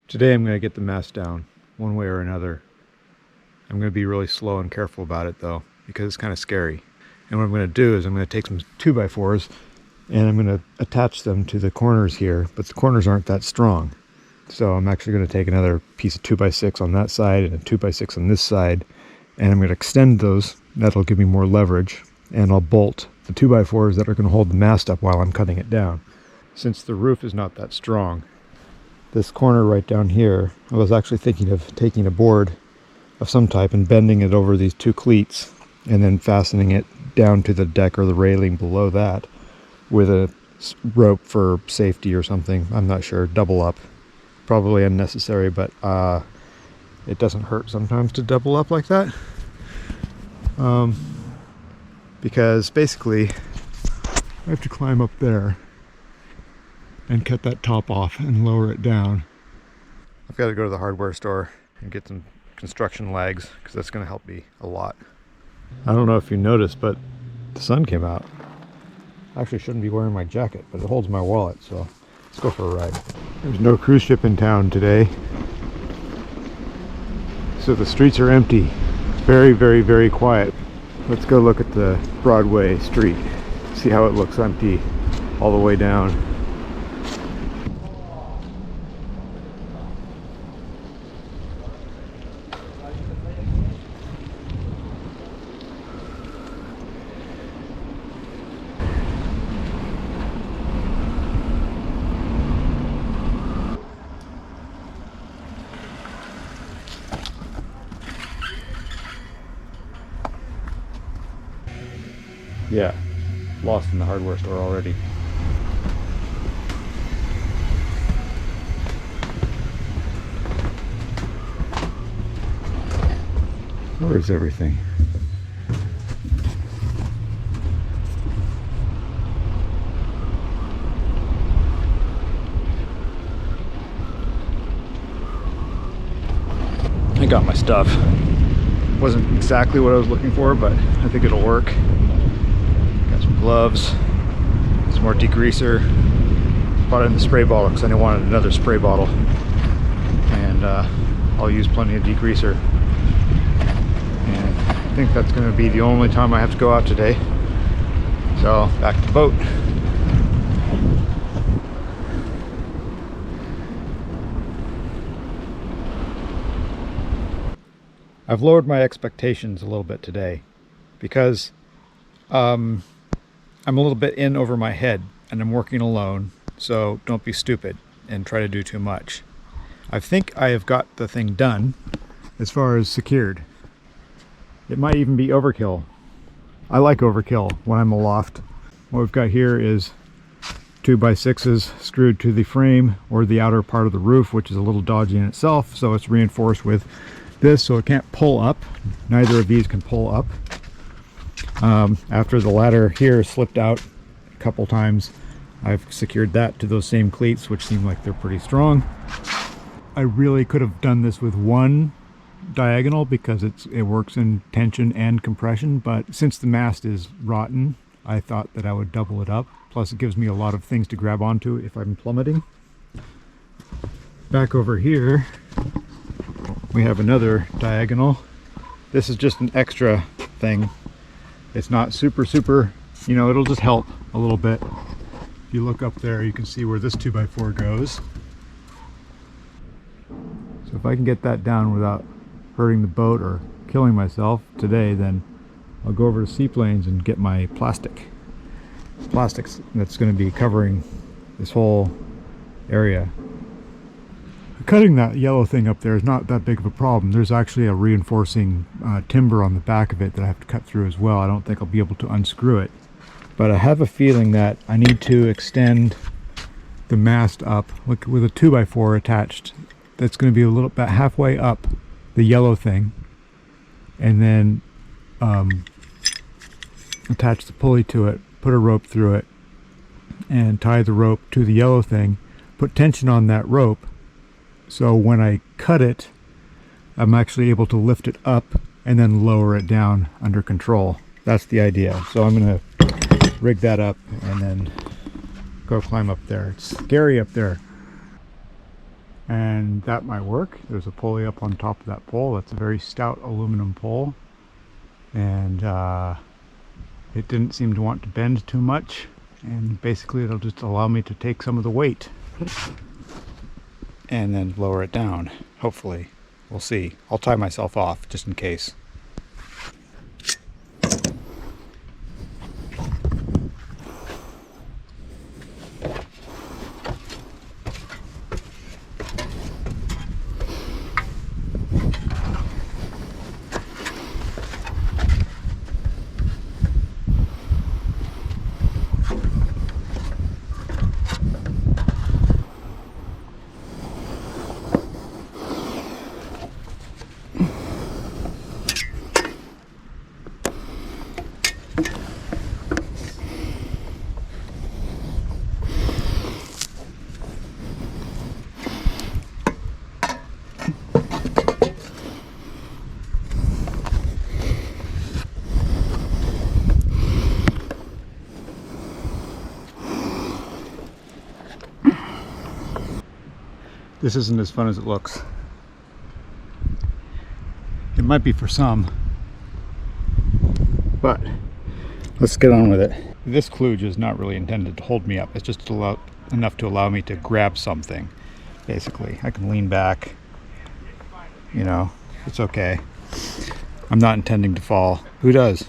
Today I'm going to get the mast down one way or another. I'm going to be really slow and careful about it though, because it's kind of scary. And what I'm going to do is I'm going to take some 2x4s and I'm going to attach them to the corners here, but the corners aren't that strong. So I'm actually going to take another piece of 2x6 on that side and a 2x6 on this side, and I'm going to extend those. That'll give me more leverage, and I'll bolt the 2x4s that are going to hold the mast up while I'm cutting it down. Since the roof is not that strong, this corner right down here, I was actually thinking of taking a board of some type and bending it over these two cleats and then fastening it down to the deck or the railing below that with a rope for safety or something. I'm not sure. Double up. Probably unnecessary, but it doesn't hurt sometimes to double up like that. Because basically I have to climb up there and cut that top off and lower it down. I've got to go to the hardware store and get some construction lags because that's going to help me a lot. I don't know if you noticed, but the sun came out. I actually shouldn't be wearing my jacket, but it holds my wallet, so let's go for a ride. There's no cruise ship in town today, so the streets are empty. It's very, very, very quiet. Let's go look at the Broadway street, see how it looks empty all the way down. Yeah, lost in the hardware store already. Where is everything? I got my stuff. Wasn't exactly what I was looking for, but I think it'll work. Got some gloves, some more degreaser. Bought it in the spray bottle because I wanted another spray bottle. And I'll use plenty of degreaser. And I think that's going to be the only time I have to go out today. So back to the boat. I've lowered my expectations a little bit today because I'm a little bit in over my head and I'm working alone, so don't be stupid and try to do too much. I think I have got the thing done as far as secured. It might even be overkill. I like overkill when I'm aloft. What we've got here is 2x6s screwed to the frame or the outer part of the roof, which is a little dodgy in itself, so it's reinforced with this so it can't pull up. Neither of these can pull up. After the ladder here slipped out a couple times, I've secured that to those same cleats, which seem like they're pretty strong. I really could have done this with one diagonal because it works in tension and compression, but since the mast is rotten, I thought that I would double it up. Plus it gives me a lot of things to grab onto if I'm plummeting. Back over here we have another diagonal. This is just an extra thing. It's not super, you know, it'll just help a little bit. If you look up there, you can see where this 2x4 goes. So if I can get that down without hurting the boat or killing myself today, then I'll go over to Seaplanes and get my plastics that's going to be covering this whole area. Cutting that yellow thing up there is not that big of a problem. There's actually a reinforcing timber on the back of it that I have to cut through as well. I don't think I'll be able to unscrew it. But I have a feeling that I need to extend the mast up with a 2x4 attached. That's going to be a little bit halfway up the yellow thing. And then attach the pulley to it, put a rope through it, and tie the rope to the yellow thing. Put tension on that rope. So when I cut it, I'm actually able to lift it up and then lower it down under control. That's the idea. So I'm going to rig that up and then go climb up there. It's scary up there. and that might work. There's a pulley up on top of that pole. That's a very stout aluminum pole, and it didn't seem to want to bend too much, and basically it'll just allow me to take some of the weight and then lower it down, hopefully. We'll see. I'll tie myself off just in case. This isn't as fun as it looks. It might be for some, but let's get on with it. This kludge is not really intended to hold me up. It's just enough to allow me to grab something, basically. I can lean back, you know, it's okay. I'm not intending to fall. Who does?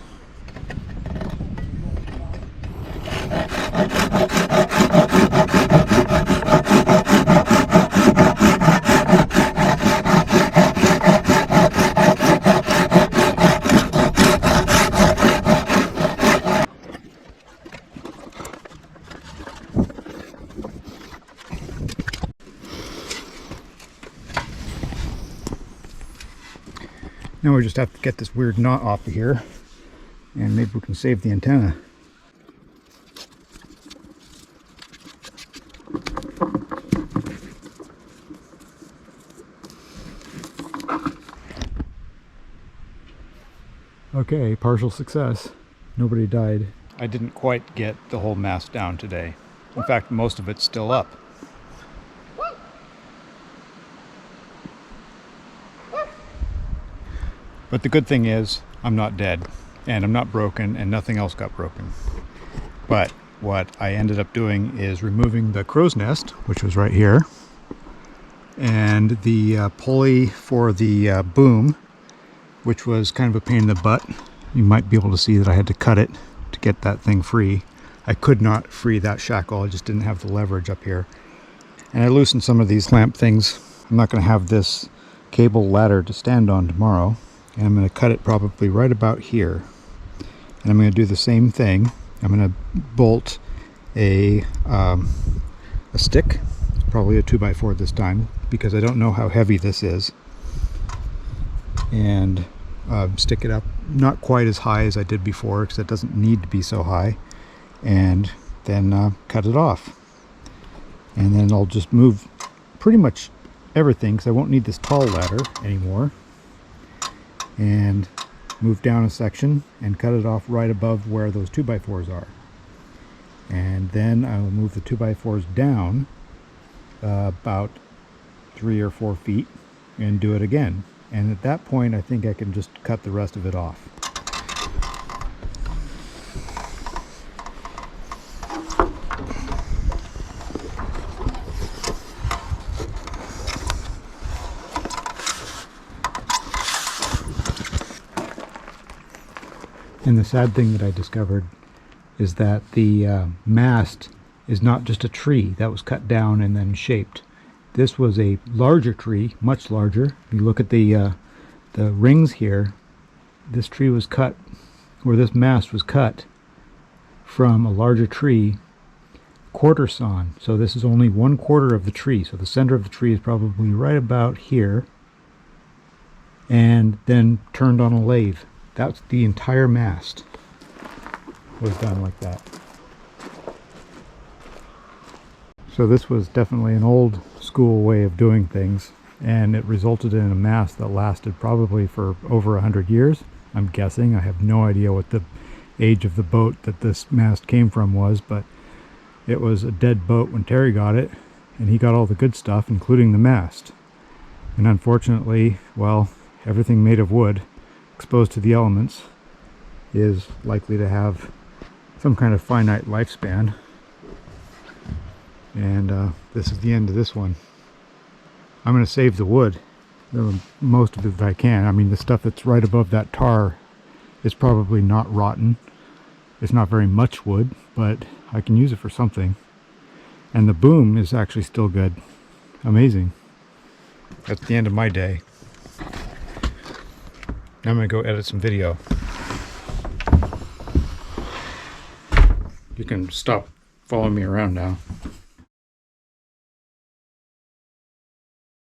Now we just have to get this weird knot off of here, and maybe we can save the antenna. Okay, partial success. Nobody died. I didn't quite get the whole mast down today. In fact, most of it's still up. But the good thing is, I'm not dead, and I'm not broken, and nothing else got broken. But what I ended up doing is removing the crow's nest, which was right here, and the pulley for the boom, which was kind of a pain in the butt. You might be able to see that I had to cut it to get that thing free. I could not free that shackle, I just didn't have the leverage up here. And I loosened some of these clamp things. I'm not going to have this cable ladder to stand on tomorrow. And I'm going to cut it probably right about here. And I'm going to do the same thing. I'm going to bolt a stick, probably a 2x4 this time, because I don't know how heavy this is. And stick it up not quite as high as I did before, because it doesn't need to be so high. And then cut it off. And then I'll just move pretty much everything, because I won't need this tall ladder anymore. And move down a section and cut it off right above where those 2x4s are. And then I will move the 2x4s down about 3 or 4 feet and do it again. And at that point, I think I can just cut the rest of it off. And the sad thing that I discovered is that the mast is not just a tree that was cut down and then shaped. This was a larger tree, much larger. If you look at the rings here, this tree was cut, or this mast was cut from a larger tree, quarter sawn. So this is only 1/4 of the tree. So the center of the tree is probably right about here, and then turned on a lathe. That's the entire mast was done like that. So this was definitely an old school way of doing things, and it resulted in a mast that lasted probably for over 100 years. I'm guessing. I have no idea what the age of the boat that this mast came from was, but it was a dead boat when Terry got it, and he got all the good stuff, including the mast. And unfortunately, well, everything made of wood exposed to the elements is likely to have some kind of finite lifespan. And this is the end of this one. I'm going to save the wood, most of it that I can. I mean, the stuff that's right above that tar is probably not rotten. It's not very much wood, but I can use it for something. And the boom is actually still good. Amazing. That's the end of my day. Now I'm going to go edit some video. You can stop following me around now.